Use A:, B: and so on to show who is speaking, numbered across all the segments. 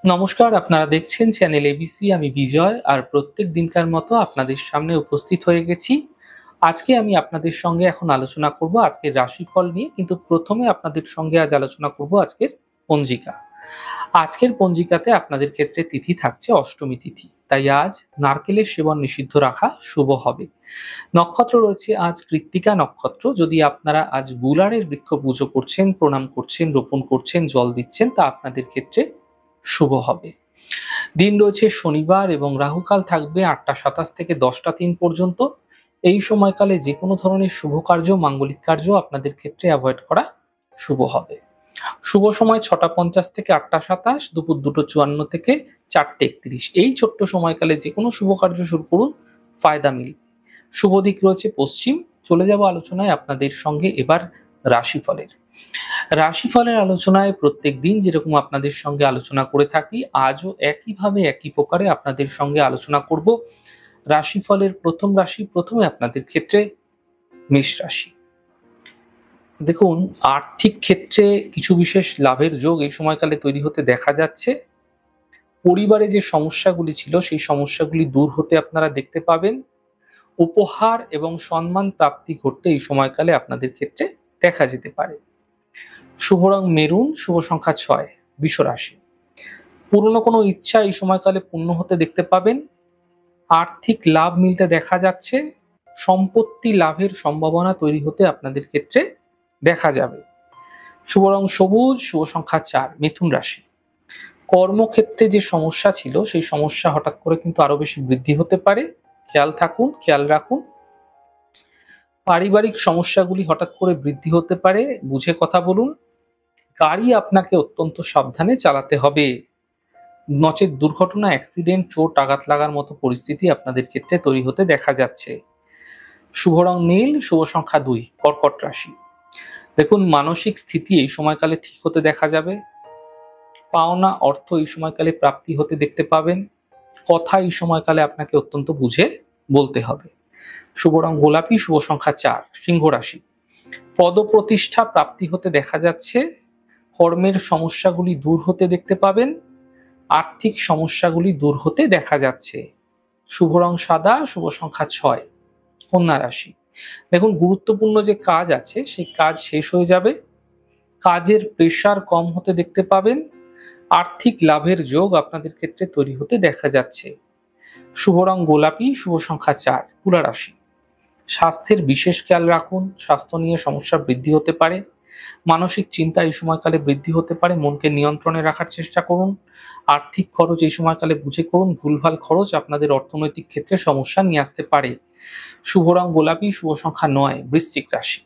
A: নমস্কার, আপনারা দেখছেন চ্যানেল এবিসি। আমি বিজয়, আর প্রত্যেক দিনকার মতো আপনাদের সামনে উপস্থিত হয়ে গেছি। আজকে আমি আপনাদের সঙ্গে এখন আলোচনা করব আজকের রাশিফল নিয়ে, কিন্তু প্রথমে আপনাদের সঙ্গে আজ আলোচনা করব আজকের পঞ্জিকা। আজকের পঞ্জিকাতে আপনাদের ক্ষেত্রে তিথি থাকছে অষ্টমী তিথি, তাই আজ নারকেলের সেবন নিষিদ্ধ রাখা শুভ হবে। নক্ষত্র রয়েছে আজ কৃত্তিকা নক্ষত্র। যদি আপনারা আজ গুলারের বৃক্ষ পুজো করছেন, প্রণাম করছেন, রোপণ করছেন, জল দিচ্ছেন, তা আপনাদের ক্ষেত্রে শুভ হবে। দিন রয়েছে শনিবার এবং রাহুকাল থাকবে ৮টা ২৭ থেকে ১০টা ৩ পর্যন্ত। এই সময়কালে যে কোনো ধরনের শুভ কার্য, মাঙ্গলিক কার্য আপনাদের ক্ষেত্রে অ্যাভয়েড করা শুভ হবে। শুভ সময় ৬টা ৫০ থেকে ৮টা ২৭, দুপুর ২টো ৫৪ থেকে ৪টে ৩১। এই ছোট্ট সময়কালে যে কোনো শুভ কার্য শুরু করুন, ফায়দা মিলবে। শুভ দিক রয়েছে পশ্চিম। চলে যাব আলোচনায় আপনাদের সঙ্গে এবার রাশিফলের। রাশিফলের আলোচনায় প্রত্যেক দিন যেরকম আপনাদের সঙ্গে আলোচনা করে থাকি, আজও একইভাবে একই প্রকারে আপনাদের সঙ্গে আলোচনা করব। রাশিফলের প্রথম রাশি, প্রথমে আপনাদের ক্ষেত্রে মেষ রাশি। দেখুন, আর্থিক ক্ষেত্রে কিছু বিশেষ লাভের যোগ এই সময়কালে তৈরি হতে দেখা যাচ্ছে। পরিবারে যে সমস্যাগুলি ছিল সেই সমস্যাগুলি দূর হতে আপনারা দেখতে পাবেন। উপহার এবং সম্মান প্রাপ্তি ঘটতে এই সময়কালে আপনাদের ক্ষেত্রে দেখা যেতে পারে। শুভ রং মেরুন, শুভ সংখ্যা ৬, বৃষ রাশি। পুরনো কোনো ইচ্ছা এই সময়কালে পূর্ণ হতে দেখতে পাবেন। আর্থিক লাভ মিলতে দেখা যাচ্ছে। সম্পত্তি লাভের সম্ভাবনা তৈরি হতে আপনাদের ক্ষেত্রে দেখা যাবে। শুভ রং সবুজ, শুভ সংখ্যা ৪, মিথুন রাশি। কর্মক্ষেত্রে যে সমস্যা ছিল সেই সমস্যা হঠাৎ করে কিন্তু আরো বেশি বৃদ্ধি হতে পারে। খেয়াল রাখুন। পারিবারিক সমস্যাগুলি হঠাৎ করে বৃদ্ধি হতে পারে, বুঝে কথা বলুন। গাড়ি আপনাকে অত্যন্ত সাবধানে চালাতে হবে, নচেৎ দুর্ঘটনা, অ্যাক্সিডেন্ট, চোট আঘাত লাগার মতো পরিস্থিতি আপনাদের ক্ষেত্রে তৈরি হতে দেখা যাচ্ছে। শুভ রং নীল, শুভ সংখ্যা ২, কর্কট রাশি। দেখুন, মানসিক স্থিতি এই সময়কালে ঠিক হতে দেখা যাবে। পাওনা অর্থ এই সময়কালে প্রাপ্তি হতে দেখতে পাবেন। কথা এই সময়কালে আপনাকে অত্যন্ত বুঝে বলতে হবে। শুভ রং গোলাপি, শুভ সংখ্যা ৪, সিংহ রাশি। পদপ্রতিষ্ঠা প্রাপ্তি হতে দেখা যাচ্ছে। কর্মের সমস্যাগুলি দূর হতে দেখতে পাবেন। আর্থিক সমস্যাগুলি দূর হতে দেখা যাচ্ছে। শুভ রং সাদা, শুভ সংখ্যা ৬, কন্যা রাশি। দেখুন, গুরুত্বপূর্ণ যে কাজ আছে সেই কাজ শেষ হয়ে যাবে। কাজের প্রেসার কম হতে দেখতে পাবেন। আর্থিক লাভের যোগ আপনাদের ক্ষেত্রে তৈরি হতে দেখা যাচ্ছে। শুভ রং গোলাপি, শুভ সংখ্যা ৪, তুলা রাশি। স্বাস্থ্যের বিশেষ খেয়াল রাখুন। স্বাস্থ্য নিয়ে সমস্যা বৃদ্ধি হতে পারে। মানসিক চিন্তা এই সময়কালে বৃদ্ধি হতে পারে, মনকে নিয়ন্ত্রণে রাখার চেষ্টা করুন। আর্থিক খরচ এই সময়কালে বুঝে করুন। ভুলভাল খরচ আপনাদের অর্থনৈতিক ক্ষেত্রে সমস্যা নিয়ে আসতে পারে। শুভ রং গোলাপি, শুভ সংখ্যা ৯, বৃশ্চিক রাশি।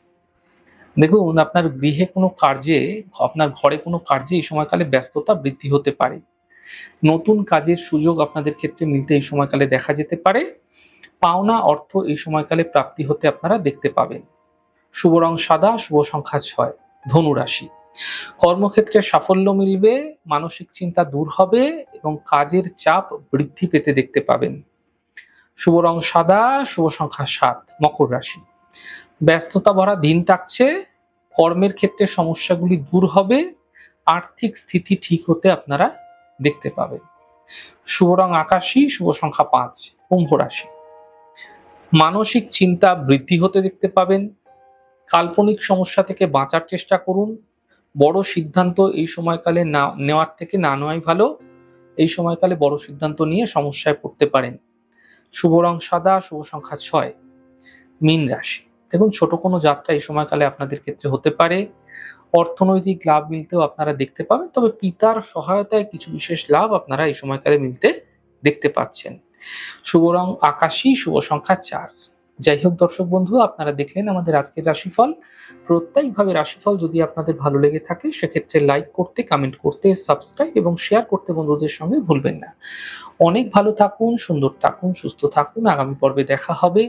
A: দেখুন, আপনার গৃহে কোনো কার্যে, আপনার ঘরে কোনো কার্যে এই সময়কালে ব্যস্ততা বৃদ্ধি হতে পারে। নতুন কাজের সুযোগ আপনাদের ক্ষেত্রে মিলতে এই সময়কালে দেখা যেতে পারে। পাওনা অর্থ এই সময়কালে প্রাপ্তি হতে আপনারা দেখতে পাবেন। শুভ রং সাদা, শুভ সংখ্যা ৬, ধনু রাশি। কর্মক্ষেত্রে সাফল্য মিলবে, মানসিক চিন্তা দূর হবে এবং কাজের চাপ বৃদ্ধি পেতে দেখতে পাবেন। শুভ রং সাদা, শুভ সংখ্যা ৭, মকর রাশি। ব্যস্ততা ভরা দিন থাকছে। কর্মের ক্ষেত্রে সমস্যাগুলি দূর হবে। আর্থিক স্থিতি ঠিক হতে আপনারা দেখতে পাবেন। শুভ রং আকাশী, শুভ সংখ্যা ৫, কুম্ভ রাশি। মানসিক চিন্তা বৃদ্ধি হতে দেখতে পাবেন। কাল্পনিক সমস্যা থেকে বাঁচার চেষ্টা করুন। বড় সিদ্ধান্ত এই সময়কালে না নেওয়ার থেকে না নেওয়াই ভালো। এই সময়কালে বড় সিদ্ধান্ত নিয়ে সমস্যায় পড়তে পারেন। শুভ রং সাদা, শুভ সংখ্যা ৬, মীন রাশি। দেখুন, ছোট কোনো যাত্রা এই সময়কালে আপনাদের ক্ষেত্রে হতে পারে। অর্থনৈতিক লাভ মিলতেও আপনারা দেখতে পাবেন, তবে পিতার সহায়তায় কিছু বিশেষ লাভ আপনারা এই সময়কালে মিলতে দেখতে পাচ্ছেন। শুভ রং আকাশী, শুভ সংখ্যা ৪। যাই হোক দর্শক বন্ধু, আপনারা দেখলেন আমাদের আজকের রাশিফল। প্রত্যেকভাবে রাশিফল যদি আপনাদের ভালো লেগে থাকে সেক্ষেত্রে লাইক করতে, কমেন্ট করতে, সাবস্ক্রাইব এবং শেয়ার করতে বন্ধুদের সঙ্গে ভুলবেন না। অনেক ভালো থাকুন, সুন্দর থাকুন, সুস্থ থাকুন। আগামী পর্বে দেখা হবে।